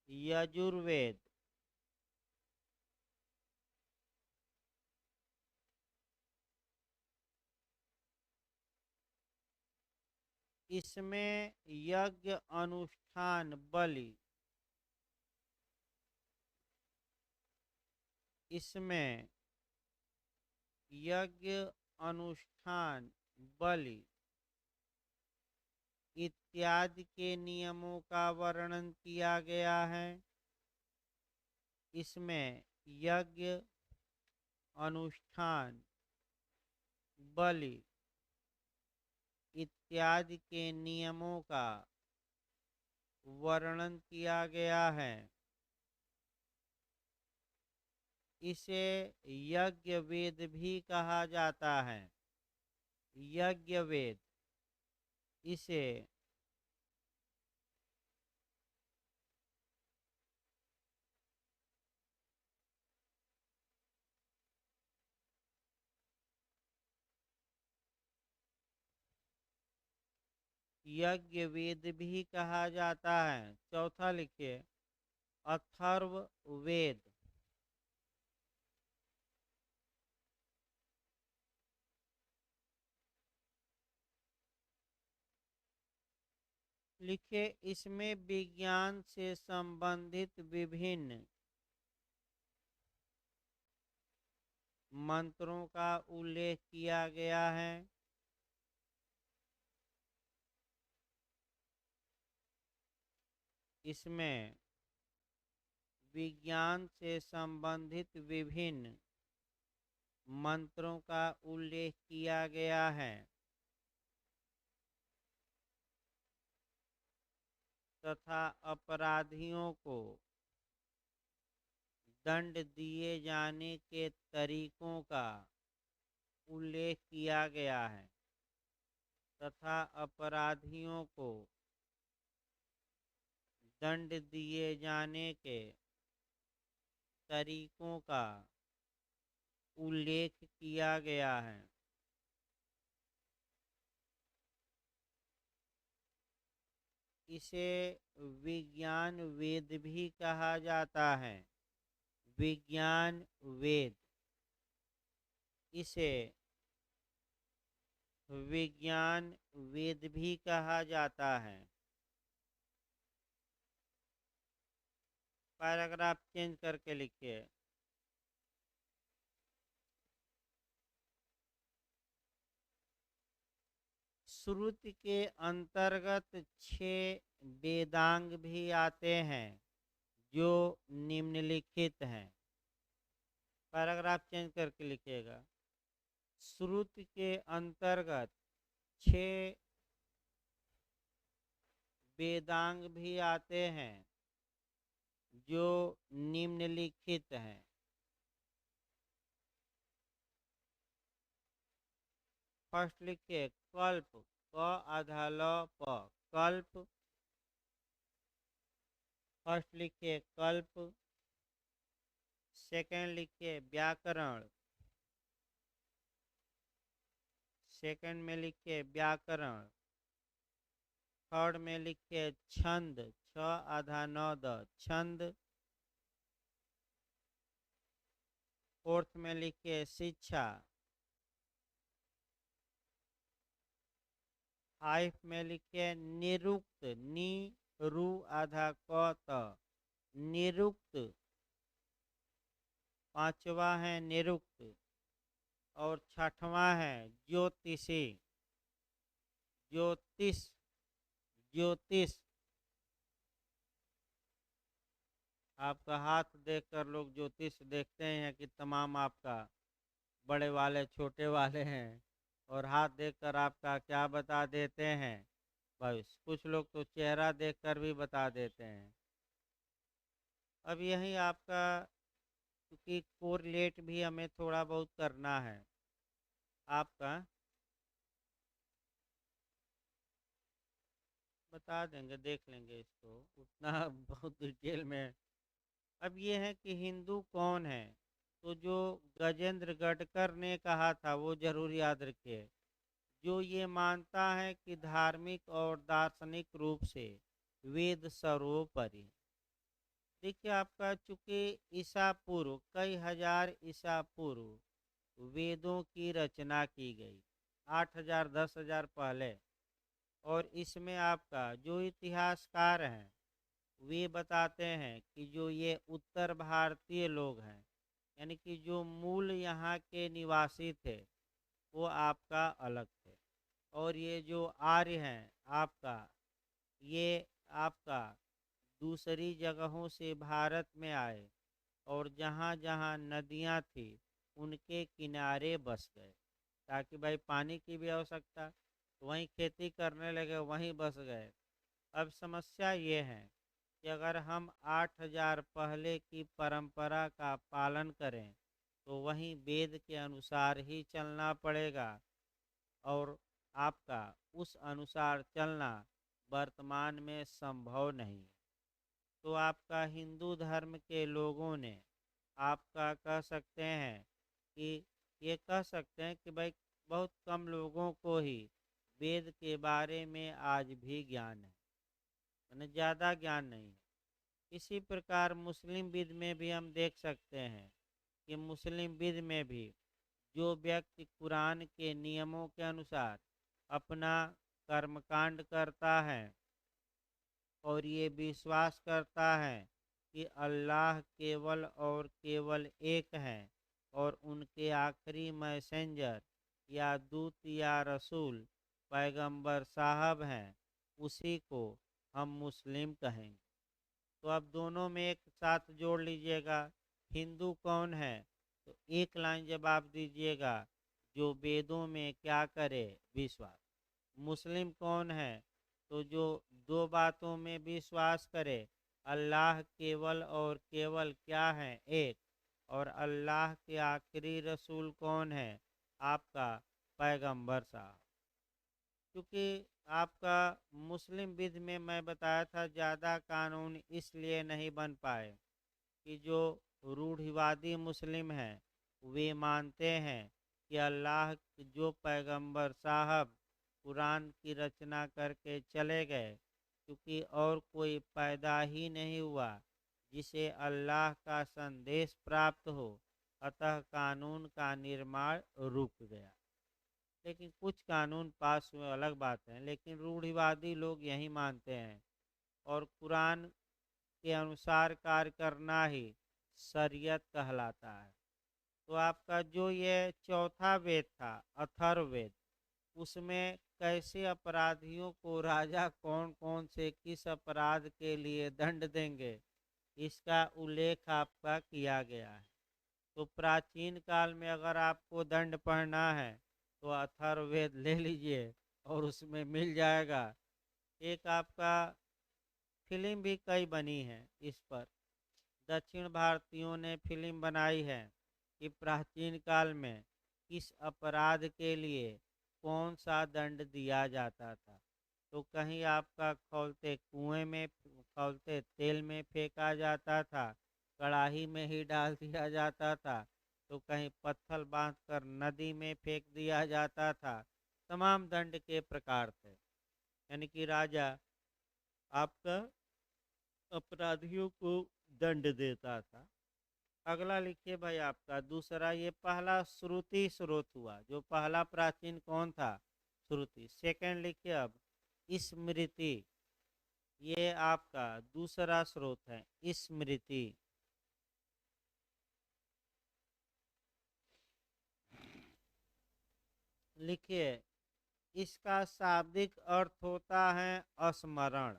यजुर्वेद इसमें यज्ञ अनुष्ठान बलि इसमें यज्ञ अनुष्ठान बलि इत्यादि के नियमों का वर्णन किया गया है। इसमें यज्ञ अनुष्ठान बलि इत्यादि के नियमों का वर्णन किया गया है। इसे यज्ञ वेद भी कहा जाता है। यज्ञ वेद इसे यज्ञ वेद भी कहा जाता है। चौथा लिखिए अथर्व वेद। लिखिए, इसमें विज्ञान से संबंधित विभिन्न मंत्रों का उल्लेख किया गया है। इसमें विज्ञान से संबंधित विभिन्न मंत्रों का उल्लेख किया गया है तथा अपराधियों को दंड दिए जाने के तरीकों का उल्लेख किया गया है तथा अपराधियों को दंड दिए जाने के तरीकों का उल्लेख किया गया है। इसे विज्ञान वेद भी कहा जाता है। विज्ञान वेद, इसे विज्ञान वेद भी कहा जाता है। पैराग्राफ चेंज करके लिखिए। श्रुति के अंतर्गत 6 वेदांग भी आते हैं जो निम्नलिखित हैं। पैराग्राफ चेंज करके लिखिएगा। श्रुति के अंतर्गत 6 वेदांग भी आते हैं जो निम्नलिखित हैं। फर्स्ट लिखिए कल्प, क आधा ल प, कल्प। फर्स्ट लिखिए कल्प। सेकंड लिखिए व्याकरण। सेकंड में लिखिए व्याकरण। थर्ड में लिखिए छंद, छ आधा न द, छंद। फोर्थ में लिखिए शिक्षा। 5 में लिखिए निरुक्त, नी रू आधा क त, निरुक्त। 5वां है निरुक्त और 6वां है ज्योतिषी। ज्योतिष, ज्योतिष। आपका हाथ देखकर लोग ज्योतिष देखते हैं कि तमाम आपका बड़े वाले छोटे वाले हैं, और हाथ देखकर आपका क्या बता देते हैं भविष्य। कुछ लोग तो चेहरा देखकर भी बता देते हैं। अब यही आपका, क्योंकि कोरिलेट भी हमें थोड़ा बहुत करना है आपका, बता देंगे, देख लेंगे इसको, उतना बहुत डिटेल में। अब ये है कि हिंदू कौन है, तो जो गजेंद्र गडकर ने कहा था वो जरूर याद रखिए। जो ये मानता है कि धार्मिक और दार्शनिक रूप से वेद सर्वोपरि। देखिए आपका, चूंकि ईसा पूर्व कई हजार ईसा पूर्व वेदों की रचना की गई, 8,000 10,000 पहले। और इसमें आपका जो इतिहासकार हैं वे बताते हैं कि जो ये उत्तर भारतीय लोग हैं, यानी कि जो मूल यहाँ के निवासी थे, वो आपका अलग थे। और ये जो आर्य हैं आपका, ये आपका दूसरी जगहों से भारत में आए और जहाँ जहाँ नदियाँ थी उनके किनारे बस गए, ताकि भाई पानी की भी आवश्यकता, वहीं खेती करने लगे, वहीं बस गए। अब समस्या ये है कि अगर हम 8,000 पहले की परंपरा का पालन करें तो वहीं वेद के अनुसार ही चलना पड़ेगा, और आपका उस अनुसार चलना वर्तमान में संभव नहीं है। तो आपका हिंदू धर्म के लोगों ने आपका कह सकते हैं कि, ये कह सकते हैं कि भाई बहुत कम लोगों को ही वेद के बारे में आज भी ज्ञान है, यानी ज़्यादा ज्ञान नहीं है। इसी प्रकार मुस्लिम विद में भी हम देख सकते हैं कि मुस्लिम विद में भी जो व्यक्ति कुरान के नियमों के अनुसार अपना कर्मकांड करता है और ये विश्वास करता है कि अल्लाह केवल और केवल एक है और उनके आखिरी मैसेंजर या दूत या रसूल पैगंबर साहब हैं, उसी को हम मुस्लिम कहेंगे। तो अब दोनों में एक साथ जोड़ लीजिएगा। हिंदू कौन है, तो एक लाइन जवाब दीजिएगा, जो वेदों में क्या करे विश्वास। मुस्लिम कौन है? तो जो दो बातों में विश्वास करे, अल्लाह केवल और केवल क्या है? एक। और अल्लाह के आखिरी रसूल कौन है? आपका पैगंबर साहब। क्योंकि आपका मुस्लिम विध में मैं बताया था ज़्यादा कानून इसलिए नहीं बन पाए कि जो रूढ़िवादी मुस्लिम हैं वे मानते हैं कि अल्लाह जो पैगंबर साहब कुरान की रचना करके चले गए, क्योंकि और कोई पैदा ही नहीं हुआ जिसे अल्लाह का संदेश प्राप्त हो, अतः कानून का निर्माण रुक गया। लेकिन कुछ कानून पास हुए अलग बात है, लेकिन रूढ़िवादी लोग यही मानते हैं और कुरान के अनुसार कार्य करना ही शरीयत कहलाता है। तो आपका जो ये चौथा वेद था अथर्ववेद, उसमें कैसे अपराधियों को राजा कौन कौन से किस अपराध के लिए दंड देंगे, इसका उल्लेख आपका किया गया है। तो प्राचीन काल में अगर आपको दंड पढ़ना है तो अथर्ववेद ले लीजिए और उसमें मिल जाएगा। एक आपका फिल्म भी कई बनी है इस पर, दक्षिण भारतीयों ने फिल्म बनाई है कि प्राचीन काल में किस अपराध के लिए कौन सा दंड दिया जाता था। तो कहीं आपका खौलते कुएं में, खौलते तेल में फेंका जाता था, कड़ाही में ही डाल दिया जाता था, तो कहीं पत्थर बांधकर नदी में फेंक दिया जाता था। तमाम दंड के प्रकार थे, यानी कि राजा आपका अपराधियों को दंड देता था। अगला लिखिए भाई, आपका दूसरा, ये पहला श्रुति स्रोत हुआ। जो पहला प्राचीन कौन था? श्रुति। सेकंड लिखिए अब स्मृति, ये आपका दूसरा स्रोत है स्मृति। लिखिए, इसका शाब्दिक अर्थ होता है स्मरण।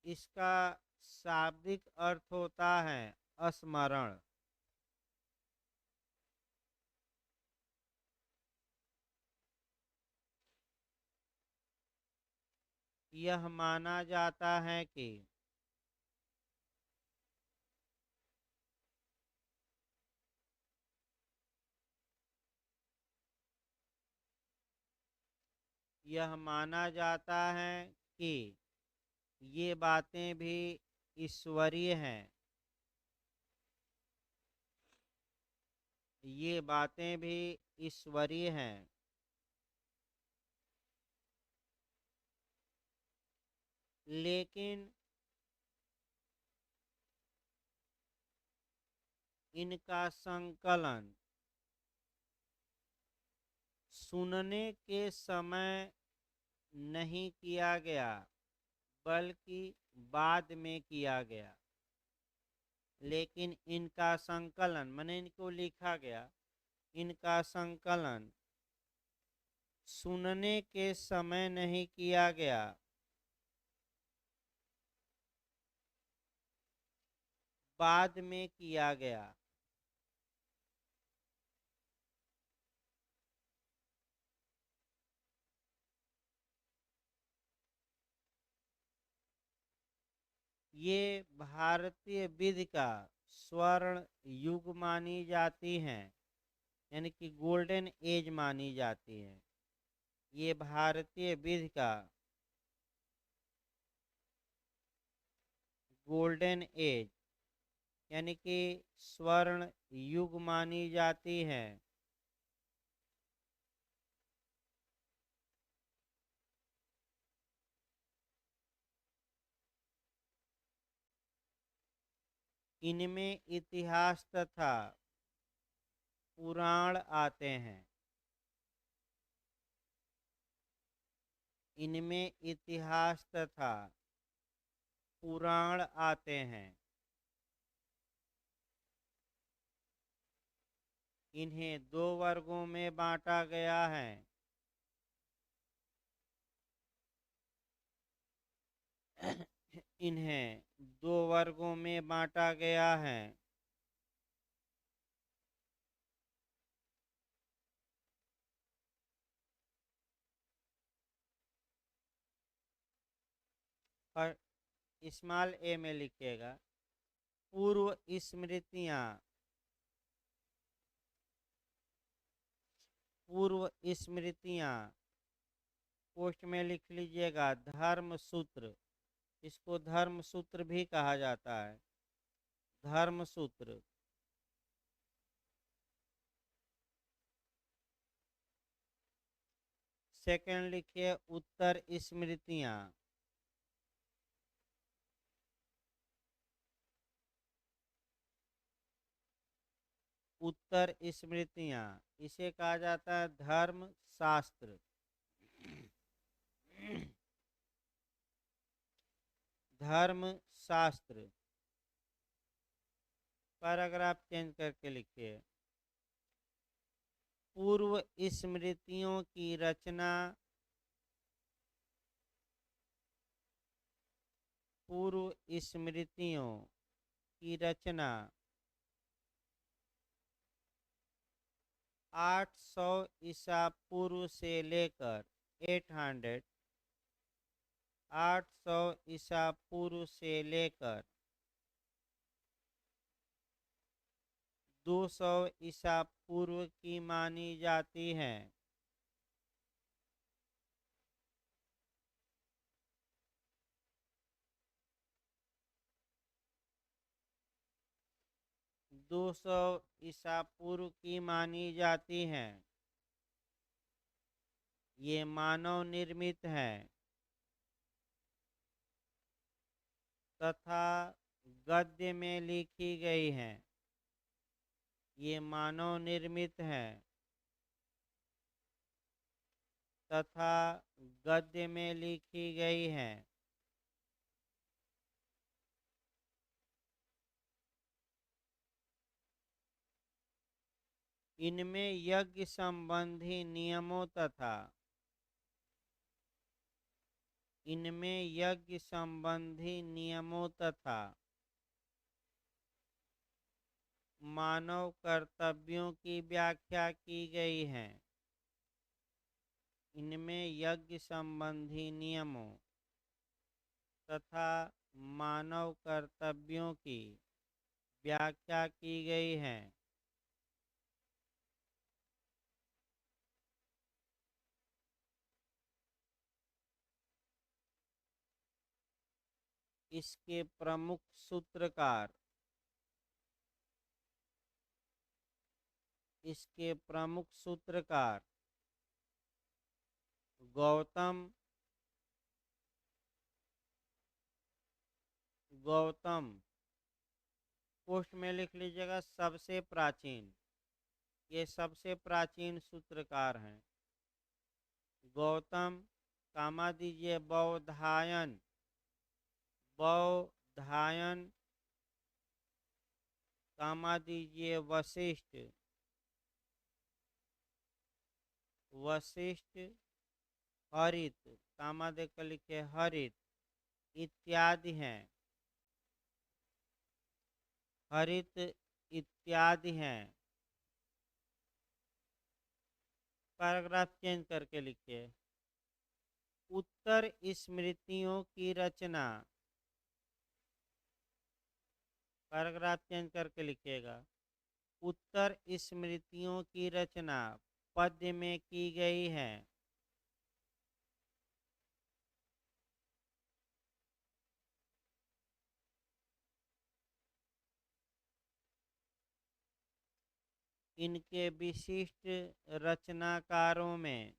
इसका शाब्दिक अर्थ होता है स्मरण। यह माना जाता है कि यह माना जाता है कि ये बातें भी ईश्वरीय हैं। ये बातें भी ईश्वरीय हैं। लेकिन इनका संकलन सुनने के समय नहीं किया गया, बल्कि बाद में किया गया। लेकिन इनका संकलन माने इनको लिखा गया, इनका संकलन सुनने के समय नहीं किया गया, बाद में किया गया। ये भारतीय विधि का स्वर्ण युग मानी जाती हैं, यानी कि गोल्डन एज मानी जाती है। ये भारतीय विधि का गोल्डन एज यानी कि स्वर्ण युग मानी जाती है। इनमें इतिहास तथा पुराण आते हैं। इनमें इतिहास तथा पुराण आते हैं। इन्हें दो वर्गों में बांटा गया है। इन्हें दो वर्गों में बांटा गया है। और स्मॉल ए में लिखिएगा पूर्व स्मृतियाँ। पूर्व स्मृतियाँ पोस्ट में लिख लीजिएगा धर्म सूत्र। इसको धर्म सूत्र भी कहा जाता है, धर्म सूत्र। सेकंड लिखिए उत्तर स्मृतियाँ। उत्तर स्मृतियाँ इसे कहा जाता है धर्म शास्त्र। धर्म शास्त्र। पैराग्राफ चेंज करके लिखिए पूर्व स्मृतियों की रचना। पूर्व स्मृतियों की रचना 800 ईसा पूर्व से लेकर 800 ईसा पूर्व से लेकर 200 ईसा पूर्व की मानी जाती है। 200 ईसा पूर्व की मानी जाती हैं। ये मानव निर्मित है तथा गद्य में लिखी गई हैं। ये मानव निर्मित है तथा गद्य में लिखी गई हैं। इनमें यज्ञ संबंधी नियमों तथा इनमें यज्ञ संबंधी नियमों तथा मानव कर्तव्यों की व्याख्या की गई है। इनमें यज्ञ संबंधी नियमों तथा मानव कर्तव्यों की व्याख्या की गई है। इसके प्रमुख सूत्रकार इसके प्रमुख सूत्रकार गौतम पोस्ट में लिख लीजिएगा सबसे प्राचीन। ये सबसे प्राचीन सूत्रकार हैं गौतम, कामा दीजिए बौधायन। बौधायन कामा दीजिए वशिष्ठ। वशिष्ठ हरित कामा देकर लिखे हरित इत्यादि हैं। हरित इत्यादि हैं। पैराग्राफ चेंज करके लिखिए उत्तर स्मृतियों की रचना। पैराग्राफ चेंज करके लिखिएगा उत्तर स्मृतियों की रचना पद्य में की गई है। इनके विशिष्ट रचनाकारों में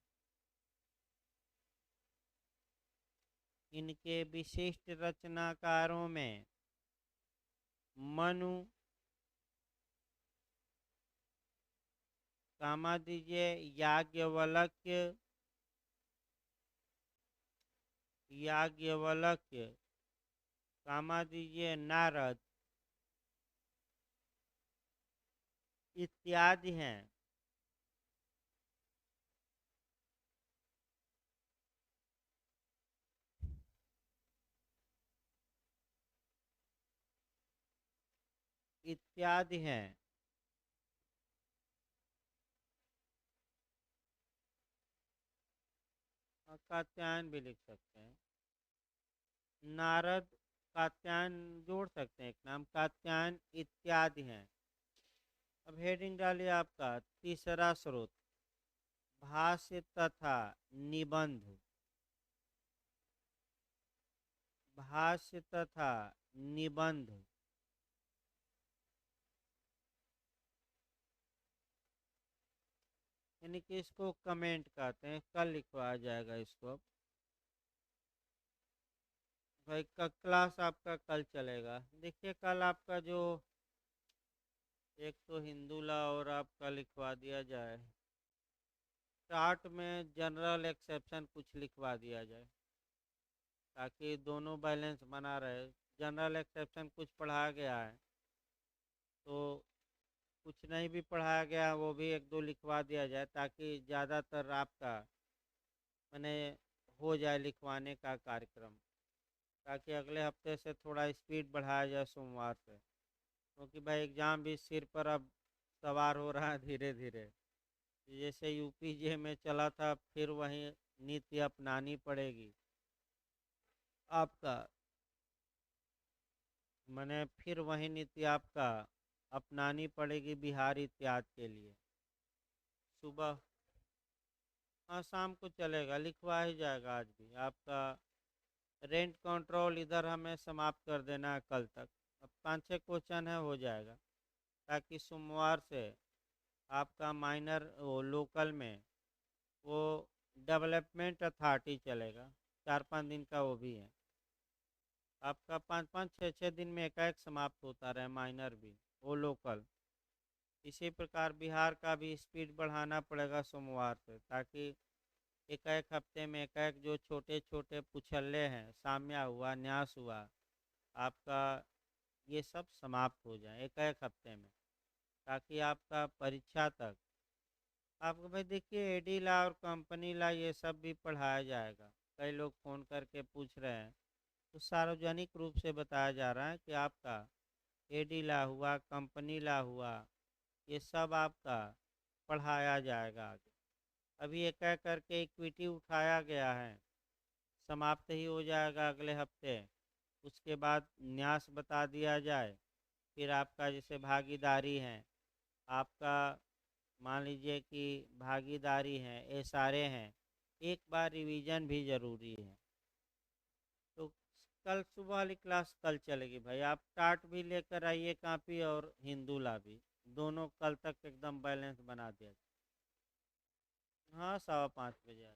मनु कामा दीजिए याज्ञवल्क्य कामा दीजिए नारद इत्यादि हैं। इत्यादि हैं। और कात्यायन भी लिख सकते हैं। नारद, कात्यायन जोड़ सकते हैं एक नाम, कात्यायन इत्यादि हैं। अब हेडिंग डालिए आपका तीसरा स्रोत, भाष्य तथा निबंध। भाष्य तथा निबंध। यानी कि इसको कमेंट कहते हैं। कल लिखवाया जाएगा इसको। अब भाई क्लास आपका कल चलेगा। देखिए कल आपका जो एक तो हिंदू लॉ और आपका लिखवा दिया जाए, स्टार्ट में जनरल एक्सेप्शन कुछ लिखवा दिया जाए ताकि दोनों बैलेंस बना रहे। जनरल एक्सेप्शन कुछ पढ़ाया गया है, तो कुछ नहीं भी पढ़ाया गया वो भी एक दो लिखवा दिया जाए ताकि ज़्यादातर आपका मैंने हो जाए लिखवाने का कार्यक्रम, ताकि अगले हफ्ते से थोड़ा स्पीड बढ़ाया जाए सोमवार से, क्योंकि भाई एग्ज़ाम भी सिर पर अब सवार हो रहा है धीरे धीरे। जैसे यूपीजे में चला था, फिर वही नीति अपनानी पड़ेगी आपका। मैंने फिर वही नीति आपका अपनानी पड़ेगी बिहार इत्यादि के लिए। सुबह, हाँ शाम को चलेगा, लिखवा ही जाएगा आज भी आपका। रेंट कंट्रोल इधर हमें समाप्त कर देना है कल तक। अब 5-6 क्वेश्चन है, हो जाएगा, ताकि सोमवार से आपका माइनर वो लोकल में वो डेवलपमेंट अथॉरिटी चलेगा। 4-5 दिन का वो भी है आपका। 5-5 6-6 दिन में एकाएक समाप्त होता रहे माइनर भी, वो लोकल। इसी प्रकार बिहार का भी स्पीड बढ़ाना पड़ेगा सोमवार से, ताकि एकाएक हफ्ते में एकाएक जो छोटे छोटे पुछल्ले हैं, साम्या हुआ, न्यास हुआ आपका, ये सब समाप्त हो जाए एकाएक हफ्ते में, ताकि आपका परीक्षा तक आपको भाई देखिए एडी ला और कंपनी ला ये सब भी पढ़ाया जाएगा। कई लोग फ़ोन करके पूछ रहे हैं, तो सार्वजनिक रूप से बताया जा रहा है कि आपका एडी ला हुआ, कंपनी ला हुआ, ये सब आपका पढ़ाया जाएगा आगे। अभी एक एक करके इक्विटी उठाया गया है, समाप्त ही हो जाएगा अगले हफ्ते। उसके बाद न्यास बता दिया जाए, फिर आपका जैसे भागीदारी है आपका, मान लीजिए कि भागीदारी है, एसआरए हैं, एक बार रिवीजन भी ज़रूरी है। तो कल सुबह वाली क्लास कल चलेगी भाई। आप टाट भी लेकर आइए कापी, और हिंदू ला भी, दोनों कल तक एकदम बैलेंस बना दिया। हाँ 5:15 बजे।